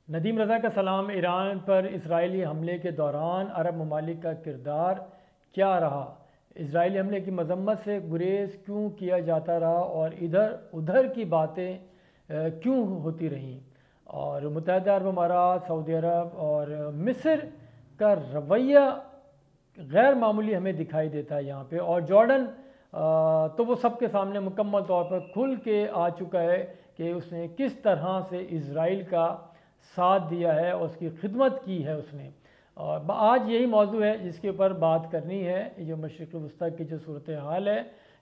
ندیم رضا کا سلام۔ ایران پر اسرائیلی حملے کے دوران عرب ممالک کا کردار کیا رہا؟ اسرائیلی حملے کی مذمت سے گریز کیوں کیا جاتا رہا اور ادھر ادھر کی باتیں کیوں ہوتی رہیں؟ اور متحدہ عرب امارات، سعودی عرب اور مصر کا رویہ غیر معمولی ہمیں دکھائی دیتا ہے یہاں پہ، اور جارڈن تو وہ سب کے سامنے مکمل طور پر کھل کے آ چکا ہے کہ اس نے کس طرح سے اسرائیل کا ساتھ دیا ہے اور اس کی خدمت کی ہے اس نے۔ اور آج یہی موضوع ہے جس کے اوپر بات کرنی ہے، جو مشرق وسطیٰ کی جو صورتحال ہے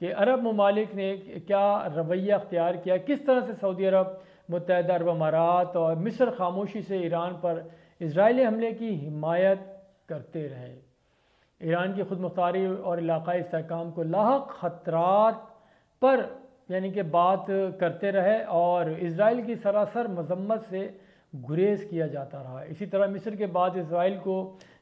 کہ عرب ممالک نے کیا رویہ اختیار کیا، کس طرح سے سعودی عرب، متحدہ عرب امارات اور مصر خاموشی سے ایران پر اسرائیلی حملے کی حمایت کرتے رہے۔ ایران کی خود مختاری اور علاقائی استحکام کو لاحق خطرات پر کہ بات کرتے رہے اور اسرائیل کی سراسر مذمت سے گریز کیا جاتا رہا۔ اسی طرح مصر کے بعد اسرائیل کو،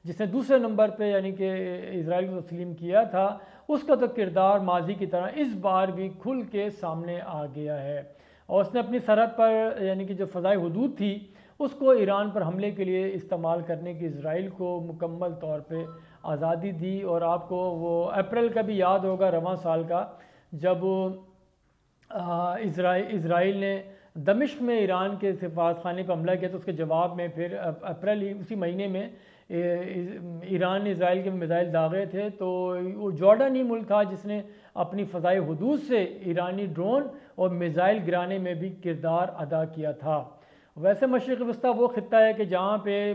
جس نے دوسرے نمبر پہ کہ اسرائیل کو تسلیم کیا تھا، اس کا تو کردار ماضی کی طرح اس بار بھی کھل کے سامنے آ گیا ہے، اور اس نے اپنی سرحد پر کہ جو فضائی حدود تھی اس کو ایران پر حملے کے لیے استعمال کرنے کی اسرائیل کو مکمل طور پہ آزادی دی۔ اور آپ کو وہ اپریل کا بھی یاد ہوگا، رواں سال کا، جب اسرائیل نے دمشق میں ایران کے سفارت خانے پر حملہ کیا تو اس کے جواب میں پھر اپریل اسی مہینے میں ایران نے اسرائیل کے میزائل داغے تھے، تو وہ جارڈن ہی ملک تھا جس نے اپنی فضائی حدود سے ایرانی ڈرون اور میزائل گرانے میں بھی کردار ادا کیا تھا۔ ویسے مشرق وسطیٰ وہ خطہ ہے کہ جہاں پہ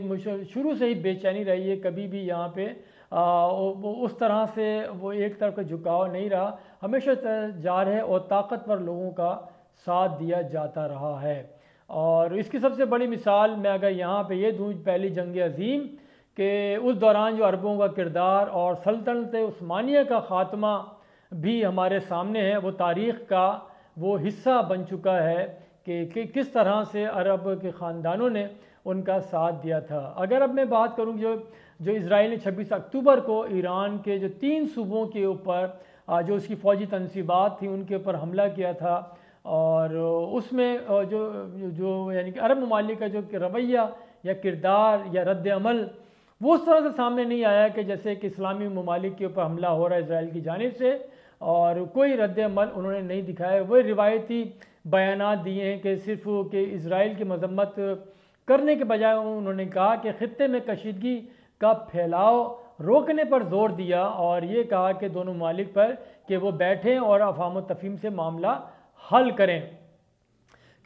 شروع سے ہی بے چینی رہی ہے، کبھی بھی یہاں پہ اس طرح سے وہ ایک طرف کا جھکاؤ نہیں رہا، ہمیشہ جارح اور طاقتور لوگوں کا ساتھ دیا جاتا رہا ہے۔ اور اس کی سب سے بڑی مثال میں اگر یہاں پہ یہ دوں، پہلی جنگ عظیم، کہ اس دوران جو عربوں کا کردار اور سلطنت عثمانیہ کا خاتمہ بھی ہمارے سامنے ہے، وہ تاریخ کا وہ حصہ بن چکا ہے کہ کس طرح سے عرب کے خاندانوں نے ان کا ساتھ دیا تھا۔ اگر اب میں بات کروں جو اسرائیل نے 26 اکتوبر کو ایران کے جو 3 صوبوں کے اوپر جو اس کی فوجی تنصیبات تھیں ان کے اوپر حملہ کیا تھا، اور اس میں جو کہ عرب ممالک کا جو رویہ یا کردار یا رد عمل وہ اس طرح سے سامنے نہیں آیا کہ جیسے کہ اسلامی ممالک کے اوپر حملہ ہو رہا ہے اسرائیل کی جانب سے اور کوئی رد عمل انہوں نے نہیں دکھایا۔ وہ روایتی بیانات دیے ہیں کہ صرف کہ اسرائیل کی مذمت کرنے کے بجائے انہوں نے کہا کہ خطے میں کشیدگی کا پھیلاؤ روکنے پر زور دیا، اور یہ کہا کہ دونوں ممالک پر کہ وہ بیٹھیں اور افہام و تفہیم سے معاملہ حل کریں،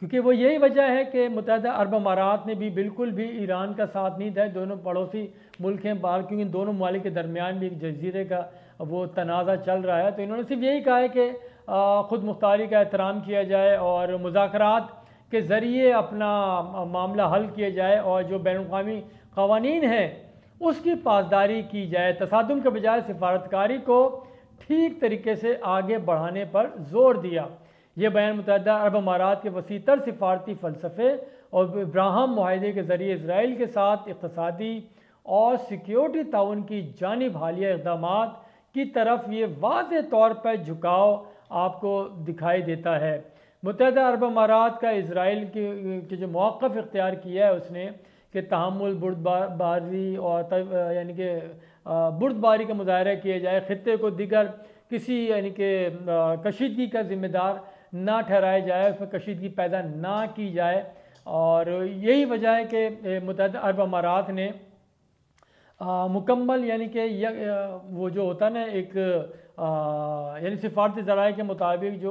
کیونکہ وہ یہی وجہ ہے کہ متحدہ عرب امارات نے بھی بالکل بھی ایران کا ساتھ نہیں دیا۔ دونوں پڑوسی ملک ہیں باہر، کیونکہ دونوں ممالک کے درمیان بھی ایک جزیرے کا وہ تنازع چل رہا ہے، تو انہوں نے صرف یہی کہا ہے کہ خود مختاری کا احترام کیا جائے اور مذاکرات کے ذریعے اپنا معاملہ حل کیا جائے، اور جو بین الاقوامی قوانین ہیں اس کی پاسداری کی جائے، تصادم کے بجائے سفارتکاری کو ٹھیک طریقے سے آگے بڑھانے پر زور دیا۔ یہ بیان متحدہ عرب امارات کے وسیع تر سفارتی فلسفے اور ابراہم معاہدے کے ذریعے اسرائیل کے ساتھ اقتصادی اور سیکیورٹی تعاون کی جانب حالیہ اقدامات کی طرف یہ واضح طور پر جھکاؤ آپ کو دکھائی دیتا ہے۔ متحدہ عرب امارات کا اسرائیل کے جو موقف اختیار کیا ہے اس نے کہ تحمل، بردباری اور کہ بردباری کا مظاہرہ کیا جائے، خطے کو دیگر کسی کہ کشیدگی کا ذمہ دار نہ ٹھہرایا جائے، اس میں کشیدگی پیدا نہ کی جائے، اور یہی وجہ ہے کہ متحدہ عرب امارات نے مکمل کہ وہ جو ہوتا نا ایک سفارتی ذرائع کے مطابق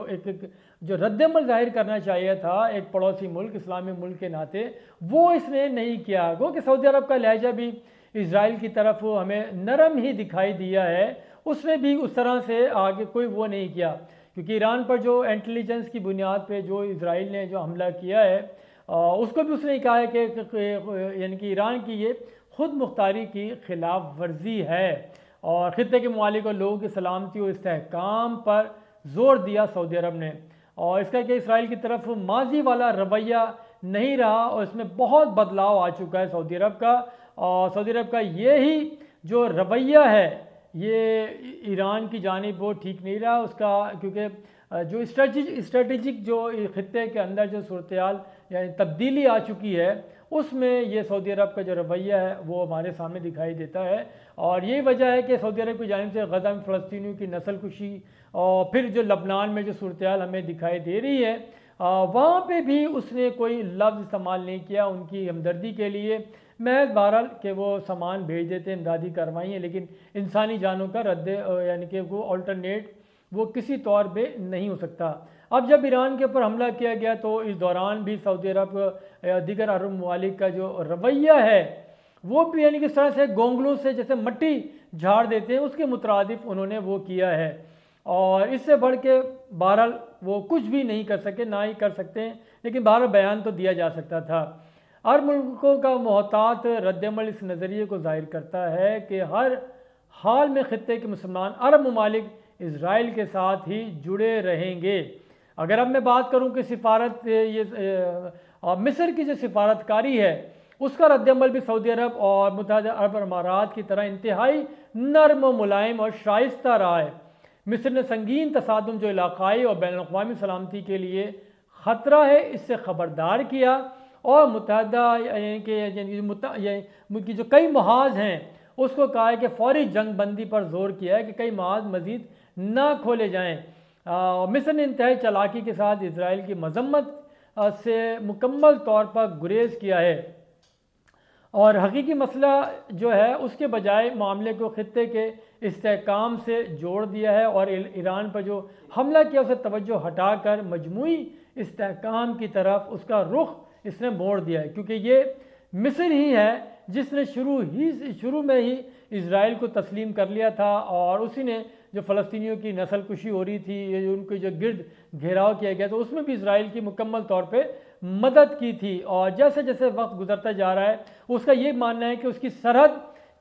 جو رد عمل ظاہر کرنا چاہیے تھا ایک پڑوسی ملک، اسلامی ملک کے ناطے، وہ اس نے نہیں کیا۔ گو کہ سعودی عرب کا لہجہ بھی اسرائیل کی طرف ہمیں نرم ہی دکھائی دیا ہے، اس نے بھی اس طرح سے آگے کوئی وہ نہیں کیا، کیونکہ ایران پر جو انٹیلیجنس کی بنیاد پہ جو اسرائیل نے جو حملہ کیا ہے اس کو بھی اس نے کہا ہے کہ ایران کی یہ خود مختاری کی خلاف ورزی ہے، اور خطے کے ممالک اور لوگوں کی سلامتی اور استحکام پر زور دیا سعودی عرب نے، اور اس کا کہ اسرائیل کی طرف ماضی والا رویہ نہیں رہا اور اس میں بہت بدلاؤ آ چکا ہے سعودی عرب کا، اور سعودی عرب کا یہی جو رویہ ہے یہ ایران کی جانب وہ ٹھیک نہیں رہا اس کا، کیونکہ جو اسٹریٹجک جو خطے کے اندر جو صورتحال تبدیلی آ چکی ہے اس میں یہ سعودی عرب کا جو رویہ ہے وہ ہمارے سامنے دکھائی دیتا ہے، اور یہی وجہ ہے کہ سعودی عرب کی جانب سے غزہ میں فلسطینیوں کی نسل کشی، اور پھر جو لبنان میں جو صورتحال ہمیں دکھائی دے رہی ہے وہاں پہ بھی اس نے کوئی لفظ استعمال نہیں کیا ان کی ہمدردی کے لیے، محض بہرحال کہ وہ سامان بھیج دیتے ہیں، امدادی کارروائیاں، لیکن انسانی جانوں کا رد یعنی کہ وہ آلٹرنیٹ وہ کسی طور پہ نہیں ہو سکتا۔ اب جب ایران کے اوپر حملہ کیا گیا تو اس دوران بھی سعودی عرب دیگر عرب ممالک کا جو رویہ ہے وہ بھی یعنی کہ اس طرح سے گونگلوں سے جیسے مٹی جھاڑ دیتے ہیں اس کے مترادف انہوں نے وہ کیا ہے، اور اس سے بڑھ کے بہرحال وہ کچھ بھی نہیں کر سکے، نہ ہی کر سکتے ہیں، لیکن بہرحال بیان تو دیا جا سکتا تھا۔ عرب ملکوں کا محتاط رد عمل اس نظریے کو ظاہر کرتا ہے کہ ہر حال میں خطے کے مسلمان عرب ممالک اسرائیل کے ساتھ ہی جڑے رہیں گے۔ اگر اب میں بات کروں کہ سفارت مصر کی جو سفارتکاری ہے اس کا رد عمل بھی سعودی عرب اور متحدہ عرب امارات کی طرح انتہائی نرم و ملائم اور شائستہ رہا ہے۔ مصر نے سنگین تصادم جو علاقائی اور بین الاقوامی سلامتی کے لیے خطرہ ہے اس سے خبردار کیا، اور متحدہ یعنی کہ جو کئی محاذ ہیں اس کو کہا ہے کہ فوری جنگ بندی پر زور کیا ہے کہ کئی محاذ مزید نہ کھولے جائیں۔ مصر نے انتہائی چالاکی کے ساتھ اسرائیل کی مذمت سے مکمل طور پر گریز کیا ہے، اور حقیقی مسئلہ جو ہے اس کے بجائے معاملے کو خطے کے استحکام سے جوڑ دیا ہے، اور ایران پر جو حملہ کیا اسے توجہ ہٹا کر مجموعی استحکام کی طرف اس کا رخ اس نے موڑ دیا ہے، کیونکہ یہ مصر ہی ہے جس نے شروع میں ہی اسرائیل کو تسلیم کر لیا تھا، اور اسی نے جو فلسطینیوں کی نسل کشی ہو رہی تھی، ان کے جو گرد گھیراؤ کیا گیا تو اس میں بھی اسرائیل کی مکمل طور پہ مدد کی تھی، اور جیسے جیسے وقت گزرتا جا رہا ہے اس کا یہ ماننا ہے کہ اس کی سرحد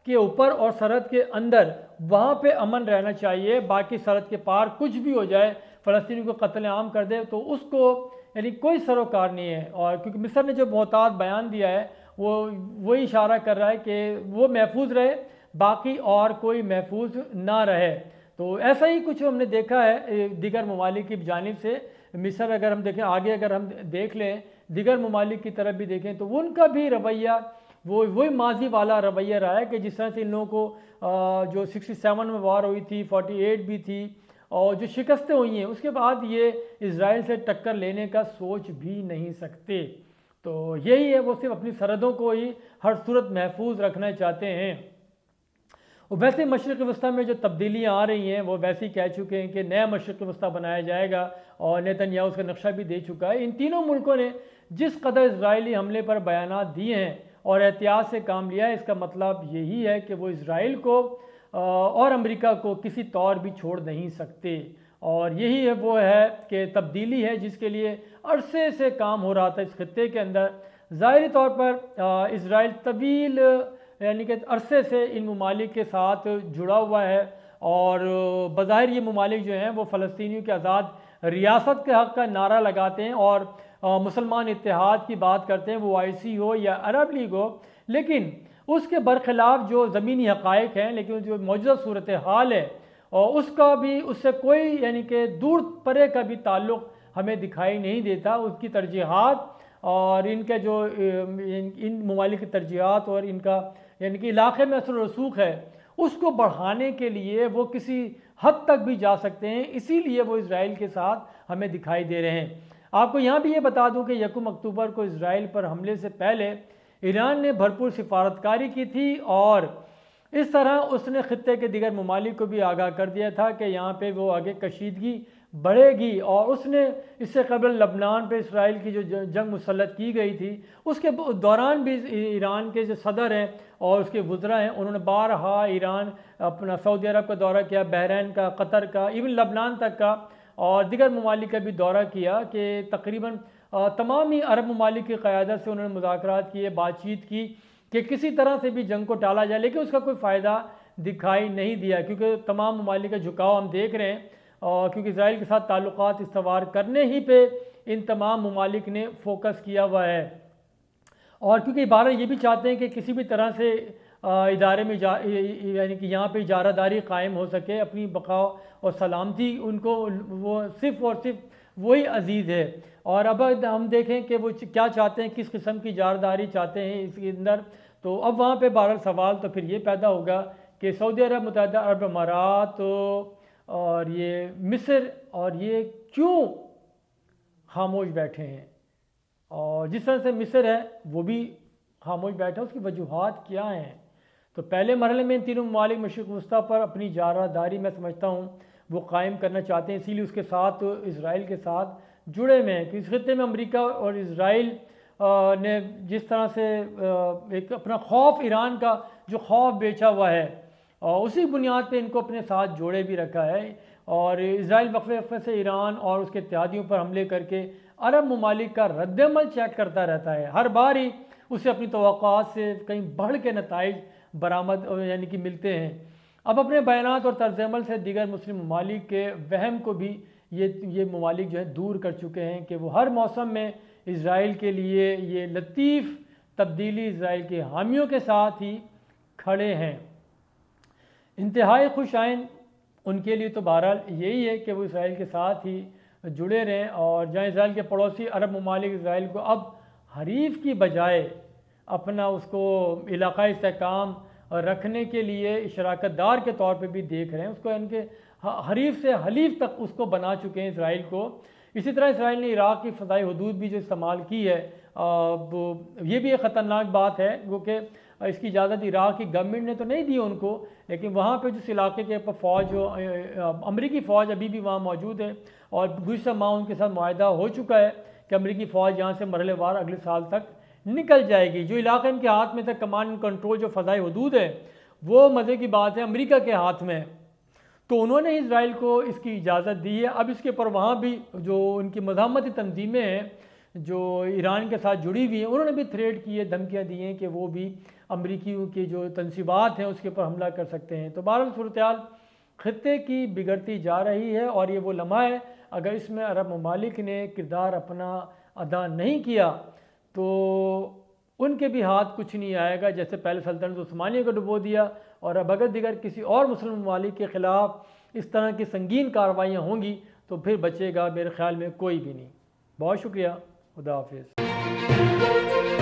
کے اوپر اور سرحد کے اندر وہاں پہ امن رہنا چاہیے، باقی سرحد کے پار کچھ بھی ہو جائے، فلسطینیوں کو قتل عام کر دے تو اس کو یعنی کوئی سروکار نہیں ہے، اور کیونکہ مصر نے جو محتاط بیان دیا ہے وہی اشارہ کر رہا ہے کہ وہ محفوظ رہے، باقی اور کوئی محفوظ نہ رہے۔ تو ایسا ہی کچھ ہم نے دیکھا ہے دیگر ممالک کی جانب سے۔ مصر اگر ہم دیکھیں آگے، اگر ہم دیکھ لیں دیگر ممالک کی طرف بھی دیکھیں تو ان کا بھی رویہ وہی ماضی والا رویہ رہا ہے کہ جس طرح سے ان لوگوں کو جو 67 میں وار ہوئی تھی، 48 بھی تھی، اور جو شکستیں ہوئی ہیں اس کے بعد یہ اسرائیل سے ٹکر لینے کا سوچ بھی نہیں سکتے۔ تو یہی ہے، وہ صرف اپنی سرحدوں کو ہی ہر صورت محفوظ رکھنا چاہتے ہیں۔ ویسے مشرق وسطیٰ میں جو تبدیلیاں آ رہی ہیں وہ ویسے ہی کہہ چکے ہیں کہ نیا مشرق وسطیٰ بنایا جائے گا، اور نیتنیاہو اس کا نقشہ بھی دے چکا ہے۔ ان تینوں ملکوں نے جس قدر اسرائیلی حملے پر بیانات دیے ہیں اور احتیاط سے کام لیا ہے، اس کا مطلب یہی ہے کہ وہ اسرائیل کو اور امریکہ کو کسی طور بھی چھوڑ نہیں سکتے، اور یہی ہے وہ ہے کہ تبدیلی ہے جس کے لیے عرصے سے کام ہو رہا تھا اس خطے کے اندر۔ ظاہری طور پر اسرائیل طویل یعنی کہ عرصے سے ان ممالک کے ساتھ جڑا ہوا ہے، اور بظاہر یہ ممالک جو ہیں وہ فلسطینیوں کے آزاد ریاست کے حق کا نعرہ لگاتے ہیں اور مسلمان اتحاد کی بات کرتے ہیں، وہ IC ہو یا عرب لیگ ہو، لیکن اس کے برخلاف جو زمینی حقائق ہیں، لیکن جو موجودہ صورتحال ہے اور اس کا بھی اس سے کوئی یعنی کہ دور پرے کا بھی تعلق ہمیں دکھائی نہیں دیتا۔ اس کی ترجیحات اور ان کے جو ان ممالک کی ترجیحات اور ان کا یعنی کہ علاقے میں اثر و رسوخ ہے اس کو بڑھانے کے لیے وہ کسی حد تک بھی جا سکتے ہیں، اسی لیے وہ اسرائیل کے ساتھ ہمیں دکھائی دے رہے ہیں۔ آپ کو یہاں بھی یہ بتا دوں کہ 1 اکتوبر کو اسرائیل پر حملے سے پہلے ایران نے بھرپور سفارتکاری کی تھی، اور اس طرح اس نے خطے کے دیگر ممالک کو بھی آگاہ کر دیا تھا کہ یہاں پہ وہ آگے کشیدگی بڑھے گی، اور اس نے اس سے قبل لبنان پہ اسرائیل کی جو جنگ مسلط کی گئی تھی اس کے دوران بھی ایران کے جو صدر ہیں اور اس کے وزراء ہیں انہوں نے بارہا ایران اپنا سعودی عرب کا دورہ کیا، بحرین کا، قطر کا، ایون لبنان تک کا اور دیگر ممالک کا بھی دورہ کیا، کہ تقریباً تمام ہی عرب ممالک کی قیادت سے انہوں نے مذاکرات کیے، بات چیت کی کہ کسی طرح سے بھی جنگ کو ٹالا جائے، لیکن اس کا کوئی فائدہ دکھائی نہیں دیا، کیونکہ تمام ممالک کا جھکاؤ ہم دیکھ رہے ہیں، کیونکہ اسرائیل کے ساتھ تعلقات استوار کرنے ہی پہ ان تمام ممالک نے فوکس کیا ہوا ہے، اور کیونکہ بہرحال یہ بھی چاہتے ہیں کہ کسی بھی طرح سے ادارے میں یعنی کہ یہاں پہ اجارہ داری قائم ہو سکے، اپنی بقا اور سلامتی ان کو وہ صرف اور صرف وہی عزیز ہے۔ اور اب ہم دیکھیں کہ وہ کیا چاہتے ہیں، کس قسم کی جارداری چاہتے ہیں اس کے اندر، تو اب وہاں پہ بہرحال سوال تو پھر یہ پیدا ہوگا کہ سعودی عرب، متحدہ عرب امارات اور یہ مصر اور یہ کیوں خاموش بیٹھے ہیں، اور جس طرح سے مصر ہے وہ بھی خاموش بیٹھا ہے، اس کی وجوہات کیا ہیں۔ تو پہلے مرحلے میں ان تینوں ممالک مشرق وسطیٰ پر اپنی جارحداری میں سمجھتا ہوں وہ قائم کرنا چاہتے ہیں، اسی لیے اس کے ساتھ اسرائیل کے ساتھ جڑے ہوئے ہیں کہ اس خطے میں امریکہ اور اسرائیل نے جس طرح سے ایک اپنا خوف، ایران کا جو خوف بیچا ہوا ہے، اور اسی بنیاد پہ ان کو اپنے ساتھ جوڑے بھی رکھا ہے، اور اسرائیل وقفے وقفے سے ایران اور اس کے اتحادیوں پر حملے کر کے عرب ممالک کا رد عمل چیک کرتا رہتا ہے، ہر بار ہی اسے اپنی توقعات سے کہیں بڑھ کے نتائج برآمد یعنی کہ ملتے ہیں۔ اب اپنے بیانات اور طرز عمل سے دیگر مسلم ممالک کے وہم کو بھی یہ ممالک جو ہے دور کر چکے ہیں کہ وہ ہر موسم میں اسرائیل کے لیے یہ لطیف تبدیلی اسرائیل کے حامیوں کے ساتھ ہی کھڑے ہیں۔ انتہائی خوش آئند ان کے لیے تو بہرحال یہی ہے کہ وہ اسرائیل کے ساتھ ہی جڑے رہیں، اور جہاں اسرائیل کے پڑوسی عرب ممالک اسرائیل کو اب حریف کی بجائے اپنا اس کو علاقائی استحکام رکھنے کے لیے شراکت دار کے طور پہ بھی دیکھ رہے ہیں، اس کو ان کے حریف سے حلیف تک اس کو بنا چکے ہیں اسرائیل کو۔ اسی طرح اسرائیل نے عراق کی فضائی حدود بھی جو استعمال کی ہے، یہ بھی ایک خطرناک بات ہے، کیونکہ اس کی اجازت عراق کی گورنمنٹ نے تو نہیں دی ان کو، لیکن وہاں پہ جس علاقے کے فوج جو امریکی فوج ابھی بھی وہاں موجود ہے، اور گزشتہ ماہ ان کے ساتھ معاہدہ ہو چکا ہے کہ امریکی فوج یہاں سے مرحلے وار اگلے سال تک نکل جائے گی۔ جو علاقہ ان کے ہاتھ میں تھا، کمانڈ اینڈ کنٹرول جو فضائی حدود ہے، وہ مزے کی بات ہے امریکہ کے ہاتھ میں، تو انہوں نے اسرائیل کو اس کی اجازت دی ہے۔ اب اس کے پر وہاں بھی جو ان کی مزاحمتی تنظیمیں ہیں جو ایران کے ساتھ جڑی ہوئی ہیں، انہوں نے بھی تھریٹ کی ہے، دھمکیاں دی ہیں کہ وہ بھی امریکیوں کی جو تنصیبات ہیں اس کے اوپر حملہ کر سکتے ہیں۔ تو بہرحال صورتحال خطے کی بگڑتی جا رہی ہے، اور یہ وہ لمحہ ہے اگر اس میں عرب ممالک نے کردار اپنا ادا نہیں کیا تو ان کے بھی ہاتھ کچھ نہیں آئے گا، جیسے پہلے سلطنت عثمانیہ کو ڈبو دیا، اور اب اگر دیگر کسی اور مسلم ممالک کے خلاف اس طرح کی سنگین کارروائیاں ہوں گی تو پھر بچے گا میرے خیال میں کوئی بھی نہیں۔ بہت شکریہ، خدا حافظ۔